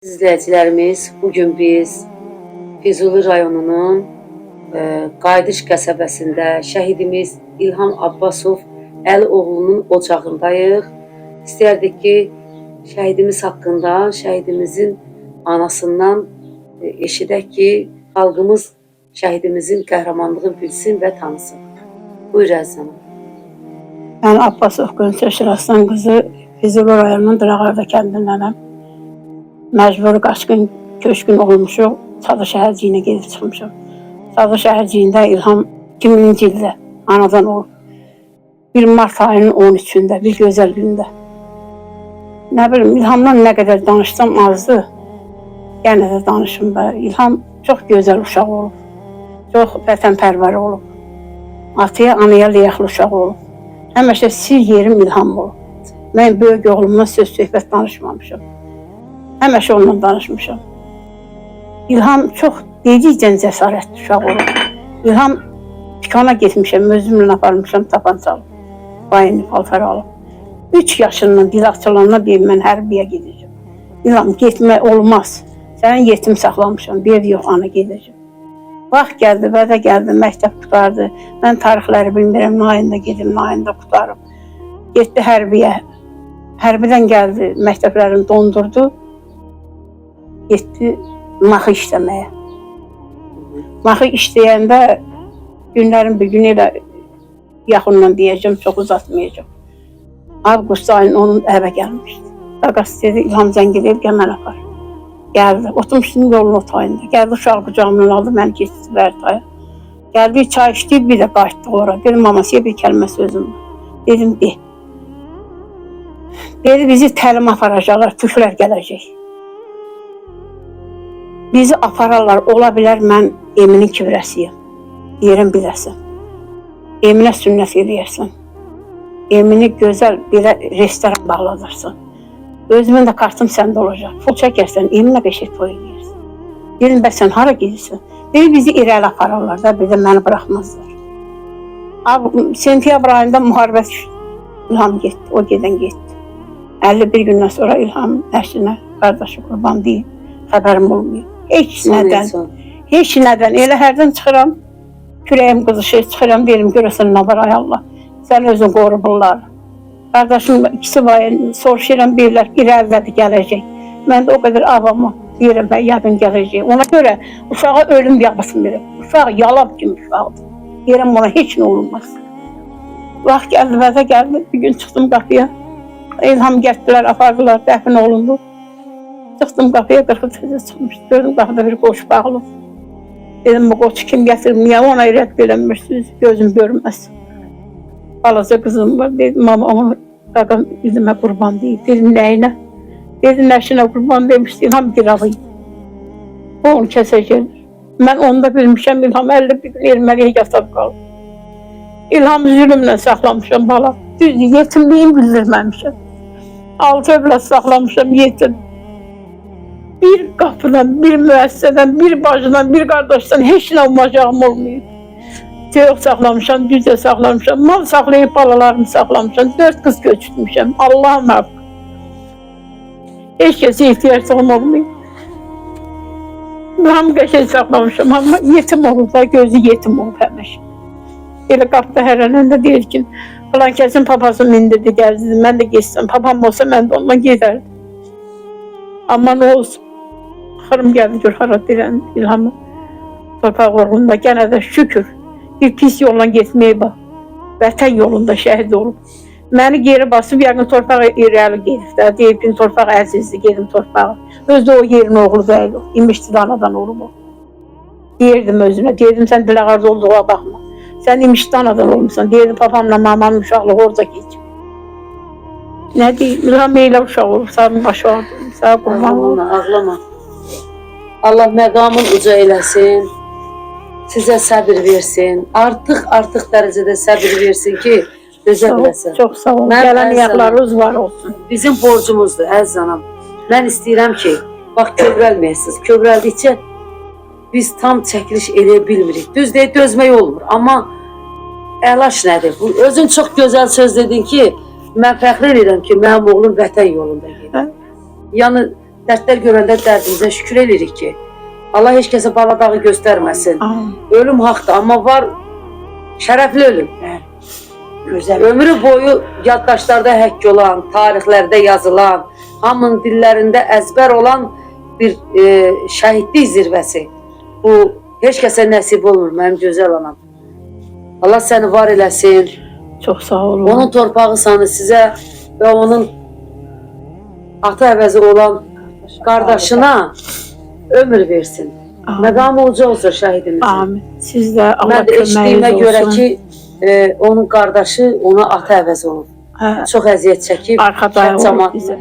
İzləyicilərimiz, bugün biz Füzuli rayonunun Qayıdış qəsəbəsində şəhidimiz İlham Abbasov Əlioğlunun ocağındayıq. İstəyərdik ki, şəhidimiz haqqında, şəhidimizin anasından eşidək ki, xalqımız şəhidimizin qəhrəmanlığını bilsin və tanısın. Buyur Əzizəm. Mən Abbasov Gönçə Şiraslan qızı Füzuli rayonunun Dırağarda kəndindənəm. Məcburi qaçqın, köçkün olmuşuq, Sadı şəhərciyinə gedib çıxmışam. Sadı şəhərciyində İlham 2000-ci ildə anadan olub. 1 mart ayının 13-də, bir gözəl gündə. Nə bilim, İlhamdan nə qədər danışsam azdır, yenə də danışım. İlham çox gözəl uşaq olub, çox vətənpərvər olub. Ataya, anaya liyaqlı uşaq olub. Həmişə sir yerim İlham olub. Mən böyük oğlumla söz-söhbət danışmamışam. Həmişə onunla danışmışam. İlham çox dedikcə cəsarətli uşaq olub. İlham dükana getmişəm, özümlə aparmışam tapançalı, bayını paltar alıb. 3 yaşından dil açılanına deyim, mən hərbiyə gedəcəm. İlham, getmək olmaz. Sənin yetim saxlamışam, bir ev yox, ana gedəcəm. Vaxt gəldi, vədə gəldi, məktəb qutardı. Mən tarixləri bilmirəm, nayında gedim, nayında qutarım. Getdi hərbiyə. Hərbidən gəldi, məktəblərini dondurdu. Getdi maxı işləməyə. Maxı işləyəndə günlərin bir günü ilə yaxından deyəcəm, çox uzatmayacaq. Avqust ayının onun əvə gəlmişdi. Qaqası dedi, İlham zəng edib, gəl mən apar. Gəldi, oturmuşdum yolun otayında. Gəldi, uşaq qucağımdan aldı, məni keçdi Bərtaya. Gəldi, çay içdi, bir də qayıtdı ora. Dedim, mamasıya bir kəlmə sözüm var. Dedim, de. Dedi, bizi təlim aparacaqlar, türklər gələcək. Bizi apararlar, ola bilər mən Eminin kivrəsiyəm. Yerin biləsən. Eminə sünnət eləyərsən. Emini gözəl bir restoran bağladırsan. Özümün də kartım səndə olacaq. Pul çəkərsən, Eminə beşik toy eləyərsən. Dedim, bəs sən hara gedirsən? Dedi, bizi irəli apararlar da, bir də məni buraxmazlar. Sentyabr ayında müharibə İlham getdi, o gedən getdi. 51 gündən sonra İlham əşinə, qardaşı qurban deyib, xəbərim olmuyor. Heç nədən, elə hərdən çıxıram, kürəyim qızışır, çıxıram, deyim, görəsən nə var, ay Allah, sən özün qorumurlar. Qardaşım ikisi var, soruşuram, deyirlər, irəlidədir, gələcək. Mən də o qədər avamı deyirəm, mən yadın gələcək. Ona görə uşağa ölüm yabısmıram. Uşaq yalan kimi uşaqdır. Deyirəm, ona heç nə olunmaz. Vaxt gəldi, vədə gəldi, bir gün çıxdım qapıya. İlham gəldilər, apardılar, dəfn olundu. Çıxdım qapıya, 40 təzə çıxmışdı. Gördüm, qapıda bir qoç bağlı. Dedim, bu qoçu kim gətirib, niyə ona irət beləmirsiniz, gözüm görməz. Balaca qızım var, dedim, ama onu qaqam üzümə qurban deyib. Dedim, nəyinə? Dedim, nəşinə qurban demişdi, İlham giravı. O onu kəsəcəkdir. Mən onda bilmişəm, İlham 51 gün erməliyə yataq qalıb. İlham zülümlə saxlamışam bala. Düzdür, yetimliyim bildirməmişəm. 6 övlad saxlamışam, yetim. Bir qapıdan, bir müəssisədən, bir bacıdan, bir qardaşdan heç nə ummacağım olmayıb. Yox saxlamışam, düzə saxlamışam, mal saxlayıb balalarımı saxlamışam, 4 qız göçürtmüşəm, Allah'ım haqqı. Heç kəsə ehtiyacım olmayıb. Hamı qəşəng saxlamışam, amma yetim olub da, gözü yetim olub həmişə. Elə qapıda hərələndə deyir ki, falan kəsin papası mindirdi, gəldi, mən də geçsəm, papam olsa mən də onunla gedərdim. Amma nə olsun, axırım gəldi, gör, hara deyirəm, İlhamı torpaq uğrunda, gənə də şükür, bir pis yolla getməyə bax, vətən yolunda şəhid olub. Məni geri basıb, yəqin torpaq irəli gedib də, deyib ki, torpaq əzizdir, gedim torpağa. Özdə o yerin oğlu deyil, imişdi anadan olub o. Deyirdim özünə, deyirdim, sən Dırağarda olduğuna baxma. Sən imişdi anadan olmuşsan, deyirdim, papamla mamanın uşaqlığı orada geçib. Nə deyim, İlham elə uşaq olub, sağın başı vardı, sağ qurban olub. Ağlama. Allah məqamın uca eləsin, sizə səbir versin, artıq dərəcədə səbir versin ki, dözə biləsin. Çox sağ olun, gələn ayaqlarınız var olsun. Bizim borcumuzdur, əziz anam. Mən istəyirəm ki, bax, kövrəlməyəsiniz. Kövrəldikcə biz tam çəkiliş eləyə bilmirik. Düz deyil, dözmək olmur. Amma əlaş nədir? Özün çox gözəl söz dedin ki, mən fəxr edirəm ki, mənim oğlum vətən yolunda gedir. Yəni, dərdlər görəndə dərdimizə şükür edirik ki, Allah heç kəsə bala dağı göstərməsin. Amin. Ölüm haqdır, amma var şərəfli ölüm. Gözəl. Ömrü boyu yaddaşlarda həkk olan, tarixlərdə yazılan, hamının dillərində əzbər olan bir şəhidlik zirvəsi. Bu heç kəsə nəsib olmur mənim gözəl anam. Allah səni var eləsin. Çox sağ olun. Onun torpağı sanı sizə və onun ata əvəzi olan qardaşına ömür versin. Amin. Məqamı uca olsa şəhidimizin. Amin. Siz də Allah Mən də eşitdiyimə köməyiniz görə olsun. ki, onun qardaşı ona ata əvəzi olub. Hə, Çox əziyyət çəkib. arxada kənd olub camaatı bizə.